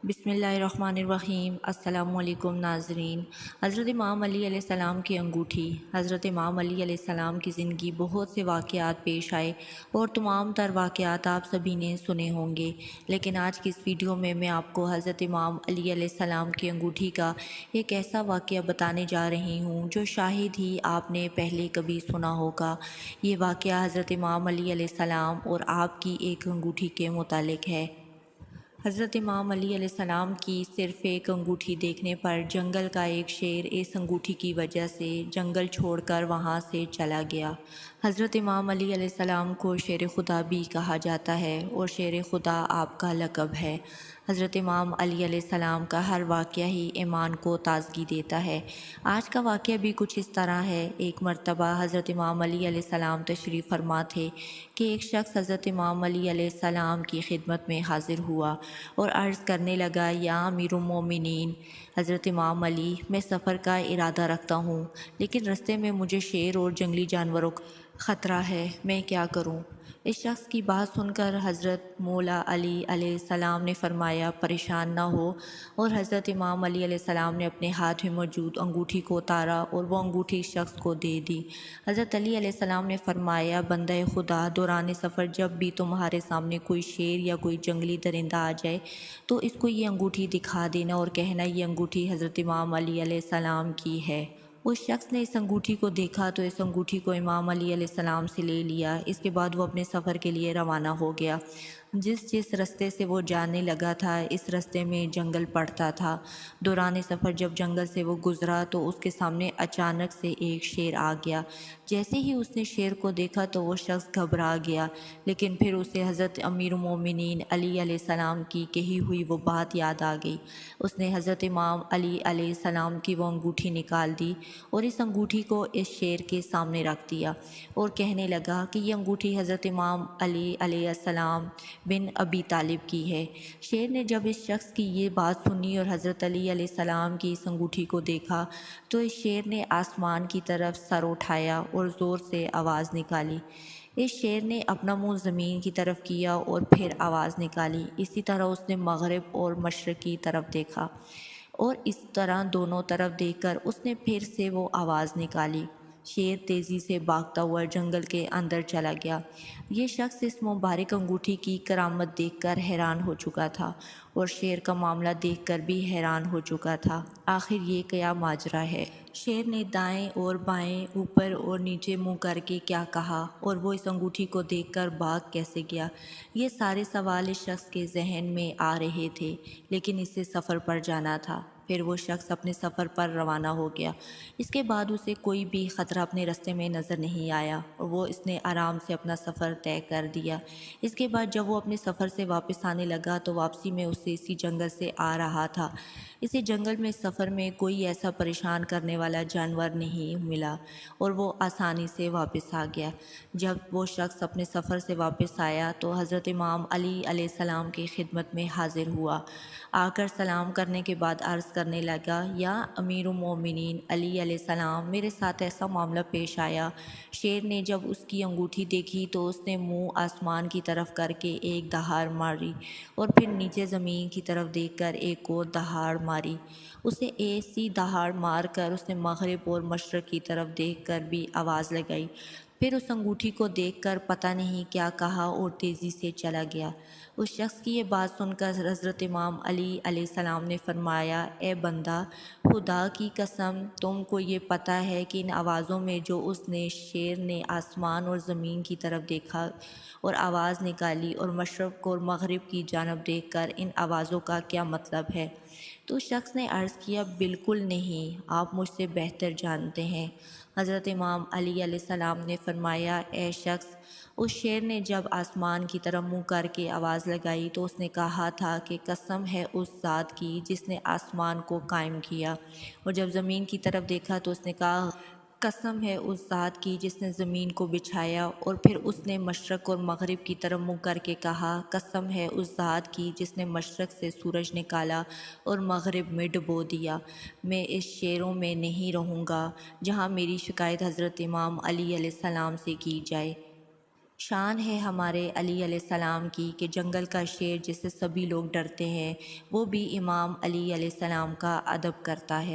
بسم اللہ الرحمن الرحیم۔ السلام علیکم ناظرین۔ حضرت امام علی علیہ السلام کی انگوٹھی۔ حضرت امام علی علیہ السلام کی زندگی بہت سے واقعات پیش آئے اور تمام تر واقعات آپ سبھی نے سنے ہوں گے، لیکن آج کی اس ویڈیو میں آپ کو حضرت امام علی علیہ السلام کی انگوٹھی کا ایک ایسا واقعہ بتانے جا رہی ہوں جو شاید ہی آپ نے پہلے کبھی سنا ہوگا۔ یہ واقعہ حضرت امام علی علیہ السلام اور آپ کی ایک انگوٹھی کے متعلق ہے۔ حضرت امام علی علیہ السلام کی صرف ایک انگوٹھی دیکھنے پر جنگل کا ایک شیر اس انگوٹھی کی وجہ سے جنگل چھوڑ کر وہاں سے چلا گیا۔ حضرت امام علی علیہ السلام کو شیر خدا بھی کہا جاتا ہے اور شیر خدا آپ کا لقب ہے۔ حضرت امام علی علیہ السلام کا ہر واقعہ ہی ایمان کو تازگی دیتا ہے۔ آج کا واقعہ بھی کچھ اس طرح ہے۔ ایک مرتبہ حضرت امام علی علیہ السلام تشریف فرما تھے کہ ایک شخص حضرت امام علی علیہ السلام کی خدمت میں حاضر ہوا اور عرض کرنے لگا، یا امیر المومنین حضرت امام علی، میں سفر کا ارادہ رکھتا ہوں، لیکن رستے میں مجھے شیر اور جنگلی جانوروں کا خطرہ ہے، میں کیا کروں؟ اس شخص کی بات سن کر حضرت مولا علی علیہ السلام نے فرمایا، پریشان نہ ہو، اور حضرت امام علی علیہ السلام نے اپنے ہاتھ میں موجود انگوٹھی کو اتارا اور وہ انگوٹھی اس شخص کو دے دی۔ حضرت علی علیہ السلام نے فرمایا، بندہ خدا، دوران سفر جب بھی تمہارے سامنے کوئی شیر یا کوئی جنگلی درندہ آ جائے تو اس کو یہ انگوٹھی دکھا دینا اور کہنا یہ انگوٹھی حضرت امام علی علیہ السلام کی ہے۔ اس شخص نے اس انگوٹھی کو دیکھا تو اس انگوٹھی کو امام علی علیہ السلام سے لے لیا۔ اس کے بعد وہ اپنے سفر کے لیے روانہ ہو گیا۔ جس رستے سے وہ جانے لگا تھا اس رستے میں جنگل پڑتا تھا۔ دوران سفر جب جنگل سے وہ گزرا تو اس کے سامنے اچانک سے ایک شیر آ گیا۔ جیسے ہی اس نے شیر کو دیکھا تو وہ شخص گھبرا گیا، لیکن پھر اسے حضرت امیر المومنین علی علیہ السلام کی کہی ہوئی وہ بات یاد آ گئی۔ اس نے حضرت امام علی علیہ السلام کی وہ انگوٹھی نکال دی اور اس انگوٹھی کو اس شیر کے سامنے رکھ دیا اور کہنے لگا کہ یہ انگوٹھی حضرت امام علی علیہ السلام بن ابی طالب کی ہے۔ شیر نے جب اس شخص کی یہ بات سنی اور حضرت علی علیہ السلام کی اس انگوٹھی کو دیکھا تو اس شیر نے آسمان کی طرف سر اٹھایا اور زور سے آواز نکالی۔ اس شیر نے اپنا منہ زمین کی طرف کیا اور پھر آواز نکالی۔ اسی طرح اس نے مغرب اور مشرق کی طرف دیکھا اور اس طرح دونوں طرف دیکھ کر اس نے پھر سے وہ آواز نکالی۔ شیر تیزی سے بھاگتا ہوا جنگل کے اندر چلا گیا۔ یہ شخص اس مبارک انگوٹھی کی کرامت دیکھ کر حیران ہو چکا تھا اور شیر کا معاملہ دیکھ کر بھی حیران ہو چکا تھا۔ آخر یہ کیا ماجرا ہے؟ شیر نے دائیں اور بائیں، اوپر اور نیچے منہ کر کے کیا کہا اور وہ اس انگوٹھی کو دیکھ کر بھاگ کیسے گیا؟ یہ سارے سوال اس شخص کے ذہن میں آ رہے تھے، لیکن اسے سفر پر جانا تھا۔ پھر وہ شخص اپنے سفر پر روانہ ہو گیا۔ اس کے بعد اسے کوئی بھی خطرہ اپنے راستے میں نظر نہیں آیا اور وہ اس نے آرام سے اپنا سفر طے کر دیا۔ اس کے بعد جب وہ اپنے سفر سے واپس آنے لگا تو واپسی میں اسے اسی جنگل سے آ رہا تھا۔ اسی جنگل میں سفر میں کوئی ایسا پریشان کرنے والا جانور نہیں ملا اور وہ آسانی سے واپس آ گیا۔ جب وہ شخص اپنے سفر سے واپس آیا تو حضرت امام علی علیہ السلام کی خدمت میں حاضر ہوا۔ آ کر سلام کرنے کے بعد عرض کرنے لگا، یا امیر المومنین علی علیہ السلام، میرے ساتھ ایسا معاملہ پیش آیا۔ شیر نے جب اس کی انگوٹھی دیکھی تو اس نے منہ آسمان کی طرف کر کے ایک دہاڑ ماری اور پھر نیچے زمین کی طرف دیکھ کر ایک اور دہاڑ ماری۔ اسے ایسی دہاڑ مار کر اس نے مغرب اور مشرق کی طرف دیکھ کر بھی آواز لگائی، پھر اس انگوٹھی کو دیکھ کر پتہ نہیں کیا کہا اور تیزی سے چلا گیا۔ اس شخص کی یہ بات سن کر حضرت امام علی علیہ السلام نے فرمایا، اے بندہ خدا کی قسم، تم کو یہ پتہ ہے کہ ان آوازوں میں جو اس نے شیر نے آسمان اور زمین کی طرف دیکھا اور آواز نکالی اور مشرق اور مغرب کی جانب دیکھ کر ان آوازوں کا کیا مطلب ہے؟ تو اس شخص نے عرض کیا، بالکل نہیں، آپ مجھ سے بہتر جانتے ہیں۔ حضرت امام علی علیہ السلام نے فرمایا، اے شخص، اس شیر نے جب آسمان کی طرف منہ کر کے آواز لگائی تو اس نے کہا تھا کہ قسم ہے اس ذات کی جس نے آسمان کو قائم کیا، اور جب زمین کی طرف دیکھا تو اس نے کہا، قسم ہے اس ذات کی جس نے زمین کو بچھایا، اور پھر اس نے مشرق اور مغرب کی طرف منہ کر کے کہا، قسم ہے اس ذات کی جس نے مشرق سے سورج نکالا اور مغرب میں ڈبو دیا۔ میں اس شیروں میں نہیں رہوں گا جہاں میری شکایت حضرت امام علی علیہ السلام سے کی جائے۔ شان ہے ہمارے علی علیہ السلام کی کہ جنگل کا شیر جسے سبھی لوگ ڈرتے ہیں وہ بھی امام علی علیہ السلام کا ادب کرتا ہے۔